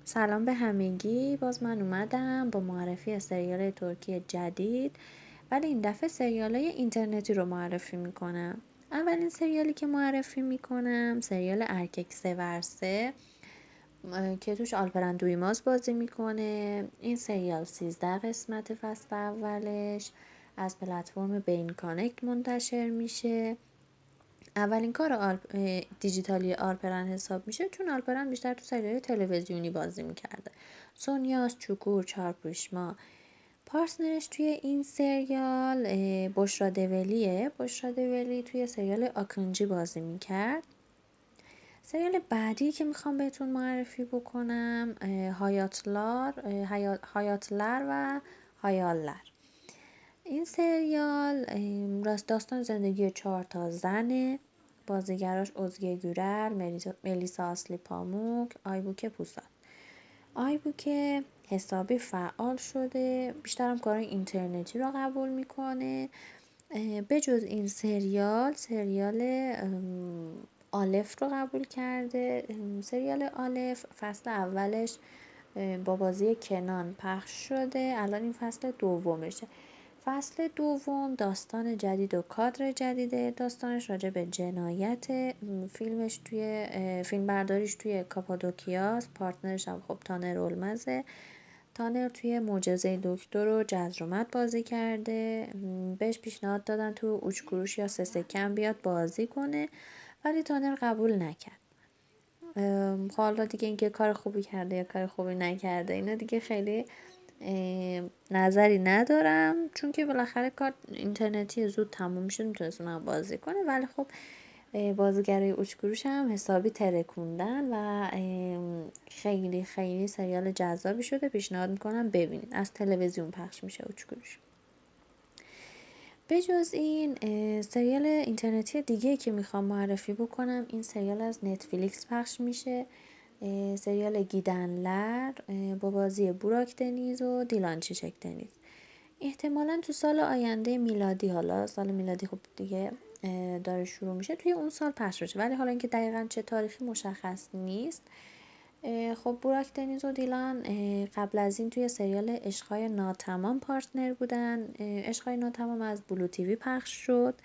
سلام به همگی. باز من اومدم با معرفی سریال ترکی جدید، ولی این دفعه سریال های اینترنتی رو معرفی میکنم. اولین سریالی که معرفی میکنم سریال ارکک سورسه که توش آلپرن دویماز بازی میکنه. این سریال 13 قسمت فصل اولش از پلتفرم بین کانکت منتشر میشه. اولین کار دیجیتالی آلپرن حساب میشه، چون آلپرن بیشتر تو سریال تلویزیونی بازی میکرده. سونیاز چوکور چارپوشما پارتنرش توی این سریال بشرا دولیه. بشرا دولی توی سریال آکنجی بازی میکرد. سریال بعدی که میخوام بهتون معرفی بکنم هایاتلر و هایاللر. این سریال راست داستان زندگی 4 تا زنه. بازیگراش ازگه گورل، ملیسا آسلی پاموک، آیبوک پوساد. آیبوک حسابی فعال شده، بیشترم کار اینترنتی رو قبول میکنه. به جز این سریال آلف رو قبول کرده. سریال آلف فصل اولش با بازی کنان پخش شده، الان این فصل دومشه. فصل دوم داستان جدید و کادر جدیده. داستانش راجع به جنایت. فیلمش توی فیلم برداریش توی کاپادوکیاس. پارتنرش هم خب تانر اولمزه. تانر توی معجزه دکتر و جزرومت بازی کرده. بهش پیشنهاد دادن تو اوچکروش یا سسکن بیاد بازی کنه، ولی تانر قبول نکرد. حالا دیگه اینکه کار خوبی کرده یا کار خوبی نکرده اینا دیگه خیلی نظری ندارم، چون که بالاخره کار اینترنتی زود تموم میشه، میتونست اونم بازی کنه. ولی خب بازیگرای اوچکروش هم حسابی ترکوندن و خیلی خیلی سریال جذابی شده. پیشنهاد میکنم ببینید، از تلویزیون پخش میشه اوچکروش. به جز این سریال اینترنتی دیگه که میخوام معرفی بکنم، این سریال از نتفلیکس پخش میشه. سریال گیدنلر با بازی بوراک دنیز و دیلان چیچک دنیز. احتمالا تو سال آینده میلادی، حالا سال میلادی خب دیگه داره شروع میشه، توی اون سال پخش بشه، ولی حالا اینکه دقیقا چه تاریخی مشخص نیست. خب بوراک دنیز و دیلان قبل از این توی سریال عشقای ناتمام پارتنر بودن. عشقای ناتمام از بلو تیوی پخش شد.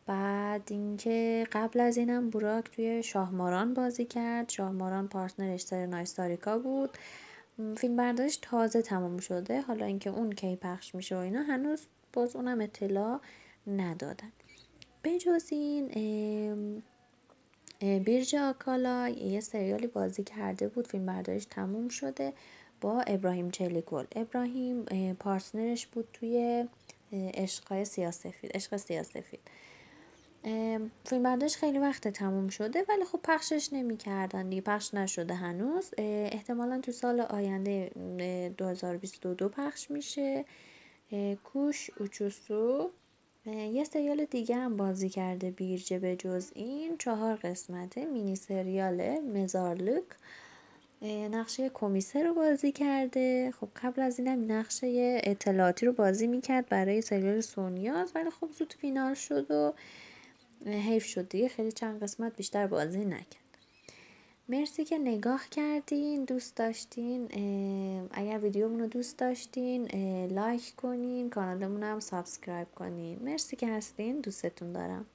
بعد اینکه قبل از اینم بوراک توی شاهماران بازی کرد. شاهماران پارتنرش سرنای ساریکا بود. فیلم بردارش تازه تمام شده، حالا اینکه اون کی پخش میشه و اینا هنوز باز اونم اطلاع ندادن. به جز این بیرج آکالا یه سریالی بازی کرده بود، فیلم برداریش تموم شده، با ابراهیم چلیکل. ابراهیم پارتنرش بود توی عشق سیاسفید. فیلم برداریش خیلی وقت تموم شده، ولی خب پخشش نمی کردن دیگه، پخش نشده هنوز. احتمالا تو سال آینده 2022 پخش میشه. کوش اوچوسو یه سریال دیگه هم بازی کرده بیرجه. به جز این 4 قسمته مینی سریال مزارلوک. نقشه کمیسر رو بازی کرده. خب قبل از اینم نقشه اطلاعاتی رو بازی میکرد برای سریال سونیاز، ولی خب زود فینال شد و حیف شد دیگه، خیلی چند قسمت بیشتر بازی نکرد. مرسی که نگاه کردین، دوست داشتین. اگر ویدیومون رو دوست داشتین لایک کنین، کانالمون هم سابسکرایب کنین. مرسی که هستین، دوستتون دارم.